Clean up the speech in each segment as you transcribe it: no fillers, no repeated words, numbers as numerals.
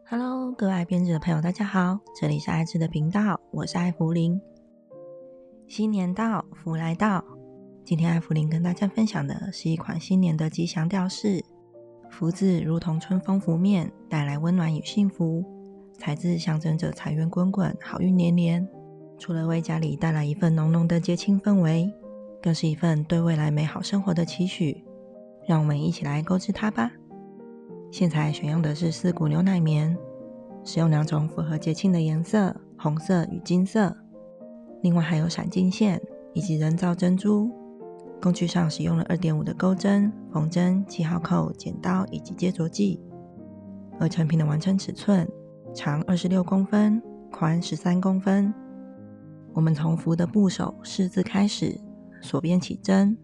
Hello，各位爱编织的朋友，大家好，这里是爱织的频道，我是爱芙琳。新年到，福来到，今天爱芙琳跟大家分享的是一款新年的吉祥吊饰。福字如同春风拂面，带来温暖与幸福；财字象征着财源滚滚，好运连连。除了为家里带来一份浓浓的节庆氛围，更是一份对未来美好生活的期许。让我们一起来购置它吧。线材选用的是4股牛奶棉，使用2种符合节庆的颜色，红色与金色。另外还有闪金线以及人造珍珠。工具上使用了 2.5 的钩针、缝针、记号扣、剪刀以及接着剂。而成品的完成尺寸，长26公分，宽13公分。我们从福的部首“士”字开始，锁边起针。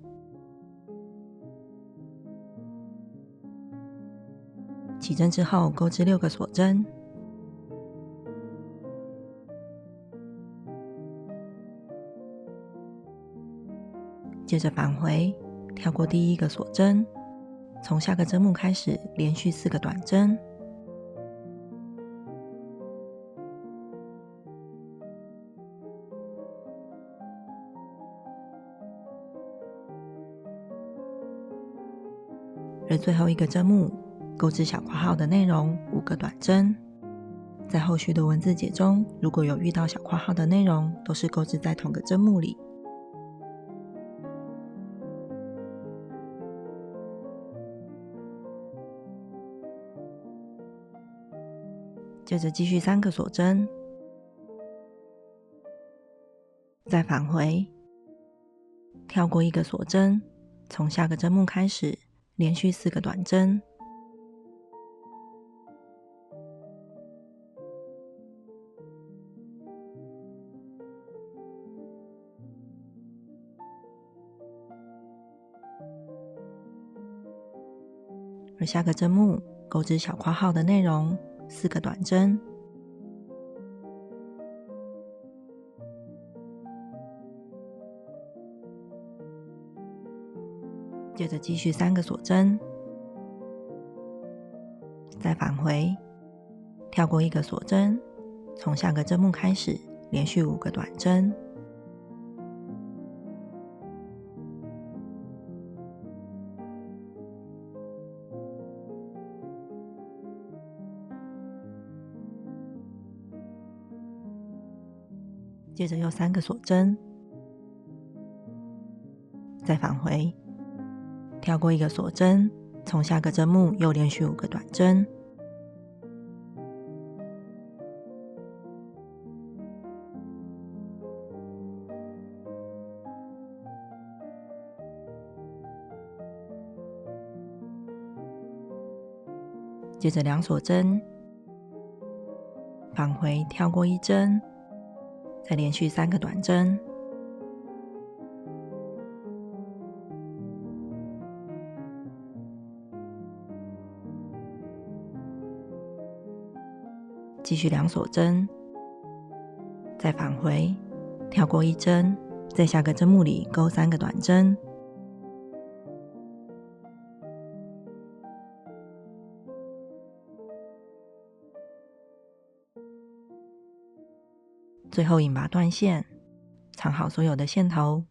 起针之后，钩织6个锁针，接着返回，跳过第1个锁针，从下个针目开始，连续4个短针，而最后一个针目钩织小括号的内容5个短针。在后续的文字解中，如果有遇到小括号的内容，都是钩织在同个针目里。接着继续3个锁针，再返回，跳过1个锁针，从下个针目开始，连续4个短针，而下个针目钩织小括号的内容4个短针，接着继续3个锁针，再返回，跳过1个锁针，从下个针目开始，连续5个短针，接着又3个锁针，再返回，跳过1个锁针，从下个针目又连续5个短针，接着2锁针，返回，跳过1针，再连续3个短针，继续2锁针，再返回，跳过1针，在下个针目里钩3个短针，最后引拔断线，藏好所有的线头。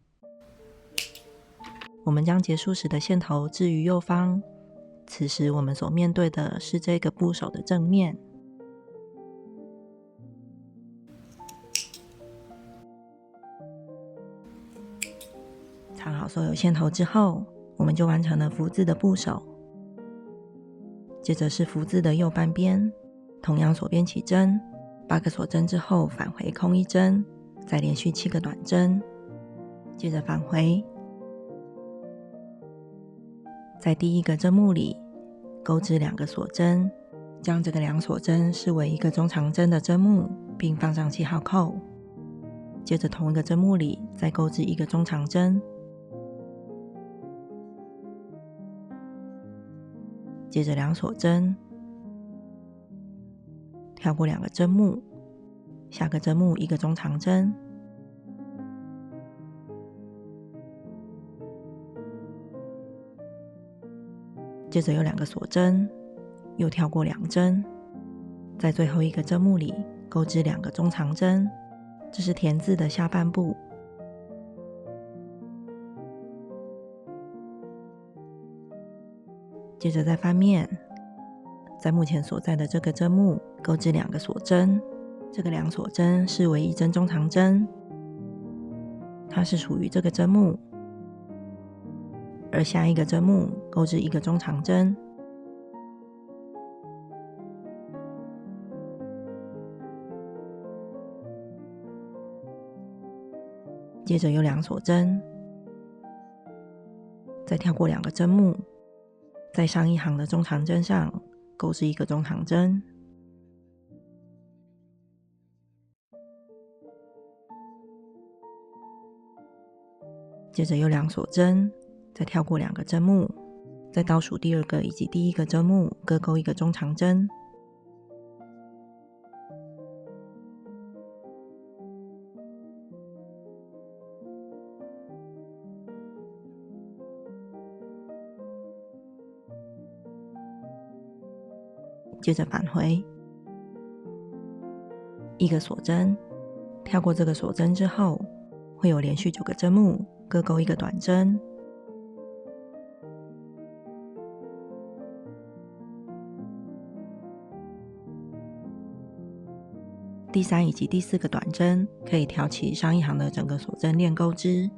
我们将结束时的线头置于右方，此时我们所面对的是这个部首的正面。藏好所有线头之后，我们就完成了福字的部首。接着是福字的右半边，同样锁边起针，8个锁针之后返回空1针，再连续7个短针，接着返回，在第1个针目里钩织2个锁针，将这个2锁针视为1个中长针的针目，并放上记号扣。接着同一个针目里再钩织1个中长针，接着2锁针，跳过2个针目，下个针目1个中长针，接着有2个锁针，又跳过2针，在最后一个针目里钩织2个中长针，这是田字的下半部。接着再翻面，在目前所在的这个针目钩织2个锁针，这个2锁针视为1针中长针，它是属于这个针目，而下一个针目钩织1个中长针。接着有2锁针，再跳过2个针目，在上一行的中长针上钩织1个中长针，接着有2锁针，再跳过2个针目，在倒数第2个以及第1个针目各钩1个中长针，接着返回1个锁针，跳过这个锁针之后，会有连续9个针目，各钩1个短针，第3以及第4个短针可以挑起上一行的整个锁针链钩织，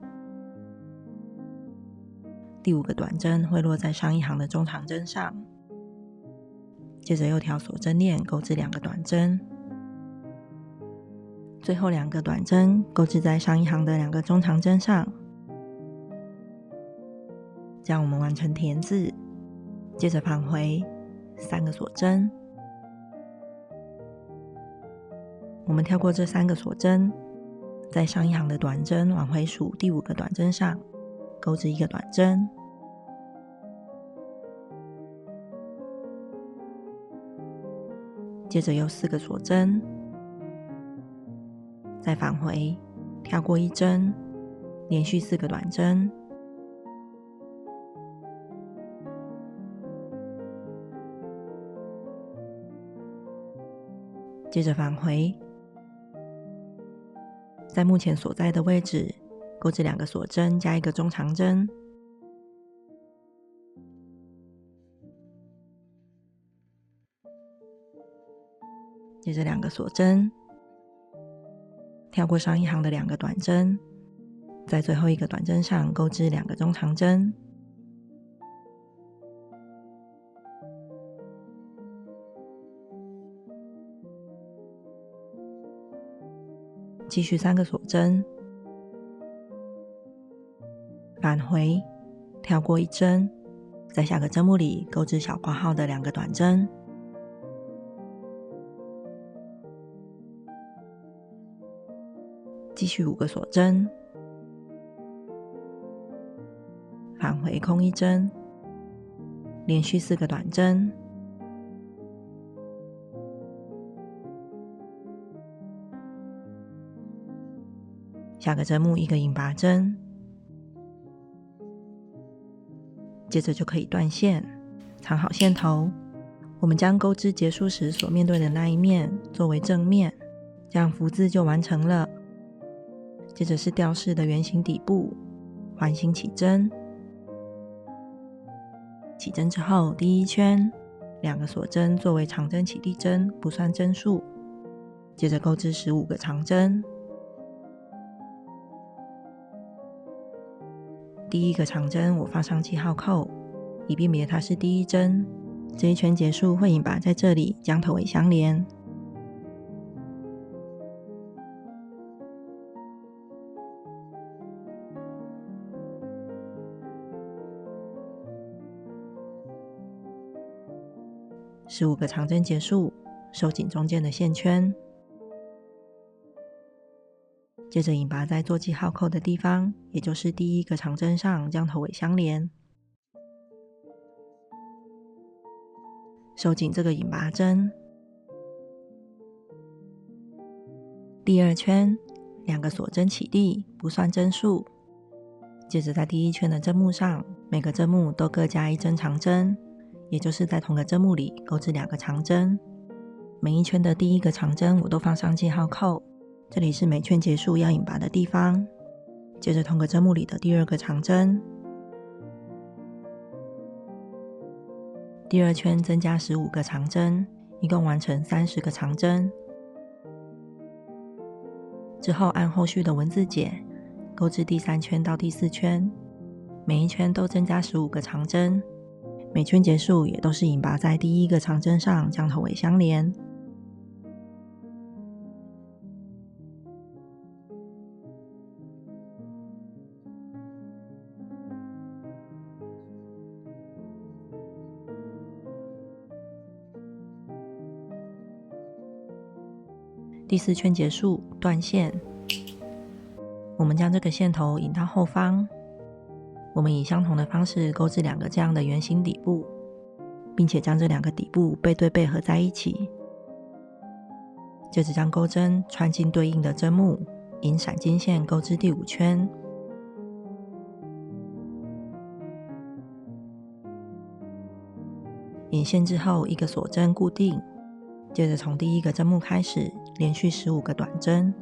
第5个短针会落在上一行的中长针上，接着又挑锁针链钩织2个短针，最后2个短针钩织在上一行的2个中长针上，这样我们完成田字。接着返回3个锁针，我们跳过这3个锁针，在上一行的短针往回数第5个短针上钩织1个短针，接着又4个锁针，再返回跳过1针，连续4个短针，接着返回，在目前所在的位置钩织2个锁针加1个中长针，接着2个锁针，跳过上一行的2个短针，在最后一个短针上钩织2个中长针，继续3个锁针，返回跳过1针，在下个针目里钩织小括号的2个短针，继续5个锁针，返回空1针，连续4个短针，下个针目1个引拔针，接着就可以断线，藏好线头。我们将钩织结束时所面对的那一面作为正面，这样福字就完成了。接着是吊饰的圆形底部，环形起针，起针之后第1圈2个锁针作为长针起地针，不算针数，接着钩织15个长针，第1个长针我放上记号扣，以辨别它是第1针。这一圈结束会引拔在这里，将头尾相连。15个长针结束，收紧中间的线圈，接着引拔在做记号扣的地方，也就是第1个长针上，将头尾相连，收紧这个引拔针。第2圈2个锁针起地，不算针数，接着在第1圈的针目上，每个针目都各加1针长针，也就是在同个针目里钩织2个长针，每一圈的第一个长针我都放上记号扣，这里是每圈结束要引拔的地方。接着同个针目里的第二个长针，第二圈增加15个长针，一共完成30个长针。之后按后续的文字解，钩至第3圈到第4圈，每一圈都增加15个长针，每圈结束也都是引拔在第一个长针上，将头尾相连。第4圈结束，断线。我们将这个线头引到后方，我们以相同的方式钩至2个这样的圆形底部，并且将这2个底部背对背合在一起。接着将钩针穿进对应的针目，引闪金线钩至第5圈。引线之后，一个锁针固定，接着从第一个针目开始，连续15个短针。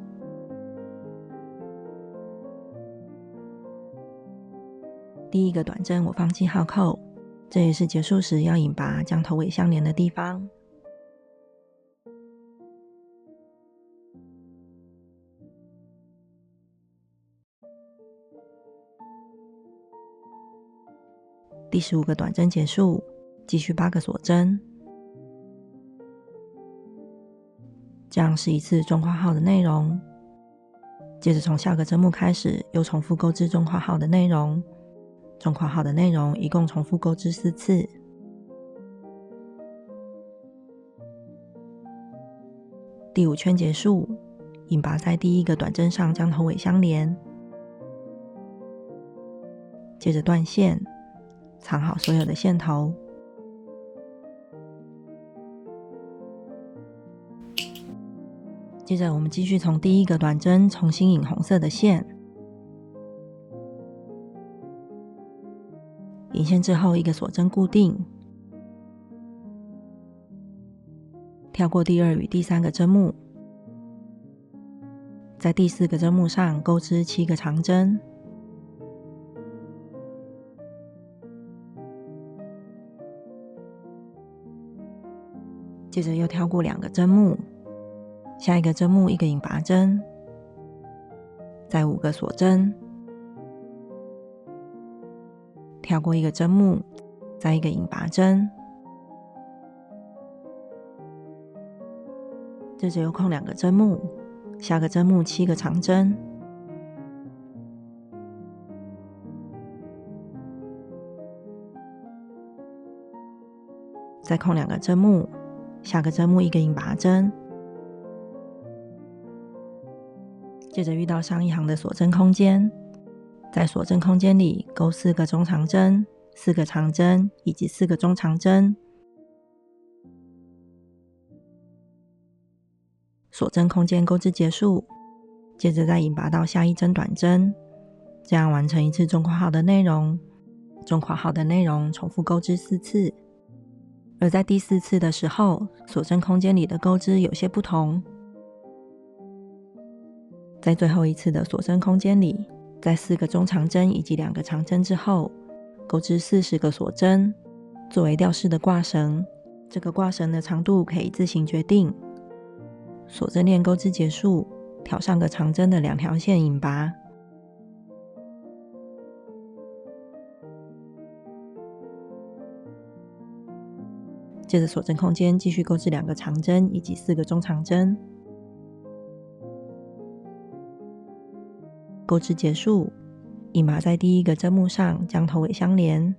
第一个短针我放记号扣，这也是结束时要引拔将头尾相连的地方。第15个短针结束，继续8个锁针。这样是一次中括号的内容。接着从下个针目开始，又重复钩织中括号的内容。中括号的内容一共重复钩织4次。第5圈结束，引拔在第一个短针上，将头尾相连。接着断线，藏好所有的线头。接着我们继续从第一个短针重新引红色的线。引线之后，一个锁针固定，跳过第2与第3个针目，在第4个针目上钩织7个长针。接着又跳过2个针目，下一个针目一个引拔针，再5个锁针，跳过一个针目，再一个引拔针，接着又空2个针目，下个针目7个长针，再空2个针目，下个针目一个引拔针，接着遇到上一行的锁针空间，在锁针空间里钩4个中长针、4个长针以及4个中长针。锁针空间钩织结束，接着再引拔到下一针短针，这样完成一次中括号的内容。中括号的内容重复钩织4次，而在第4次的时候，锁针空间里的钩织有些不同。在最后一次的锁针空间里，在4个中长针以及2个长针之后，钩织40个锁针，作为吊饰的挂绳。这个挂绳的长度可以自行决定。锁针链钩织结束，挑上个长针的2条线引拔。接着锁针空间继续钩织2个长针以及4个中长针。钩织结束，引拔在第一个针目上，将头尾相连。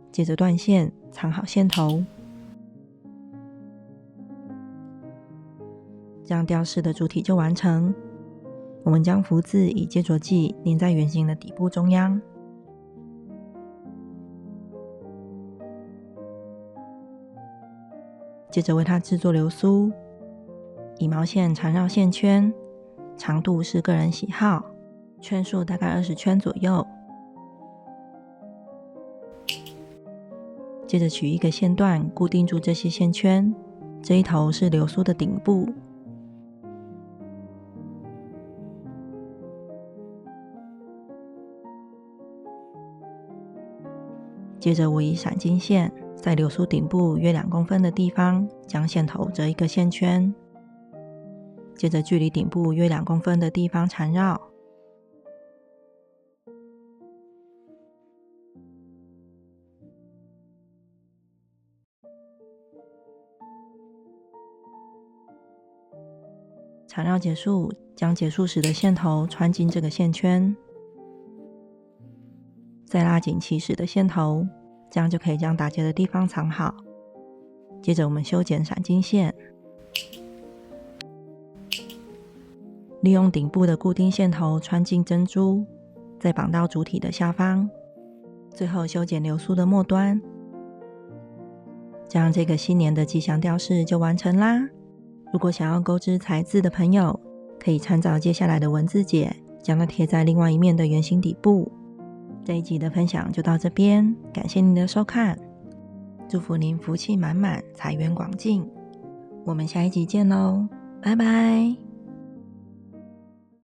接着断线，藏好线头。这样吊饰的主体就完成。我们将福字以接着剂粘在圆形的底部中央。接着为它制作流苏，以毛线缠绕线圈，长度是个人喜好，圈数大概20圈左右。接着取一个线段固定住这些线圈，这一头是流苏的顶部。接着我以闪金线在流苏顶部约2公分的地方将线头折一个线圈，接着距离顶部约2公分的地方缠绕。缠绕结束，将结束时的线头穿进这个线圈，再拉紧起始的线头，这样就可以将打结的地方藏好。接着我们修剪闪金线，利用顶部的固定线头穿进珍珠，再绑到主体的下方，最后修剪流苏的末端，这样这个新年的吉祥吊饰就完成啦。如果想要钩织彩字的朋友，可以参照接下来的文字解，将它贴在另外一面的圆形底部。这一集的分享就到这边，感谢您的收看，祝福您福气满满，财源广进。我们下一集见喽，拜拜。